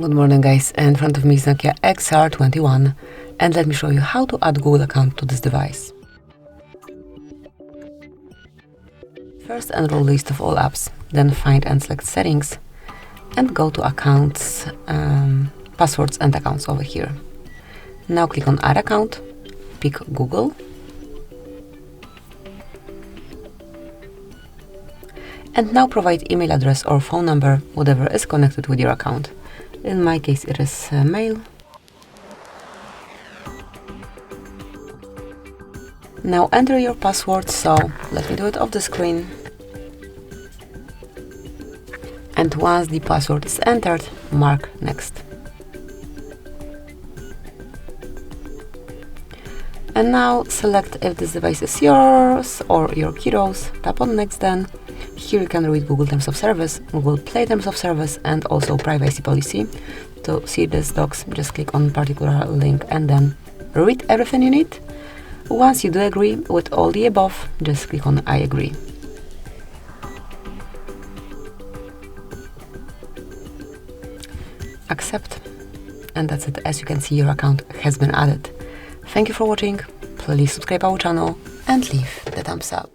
Good morning guys, in front of me is NOKIA XR21 and let me show you how to add Google account to this device. First enroll list of all apps, then find and select settings and go to accounts, passwords and accounts over here. Now click on add account, pick Google and now provide email address or phone number, whatever is connected with your account. In my case it is mail. Now enter your password, so let me do it off the screen. And once the password is entered, mark next. And now select if this device is yours or your kiddos, tap on next then. Here you can read Google Terms of Service, Google Play Terms of Service and also privacy policy. To see these docs, just click on particular link and then read everything you need. Once you do agree with all the above, just click on I agree. Accept. And that's it. As you can see, your account has been added. Thank you for watching. Please subscribe our channel and leave the thumbs up.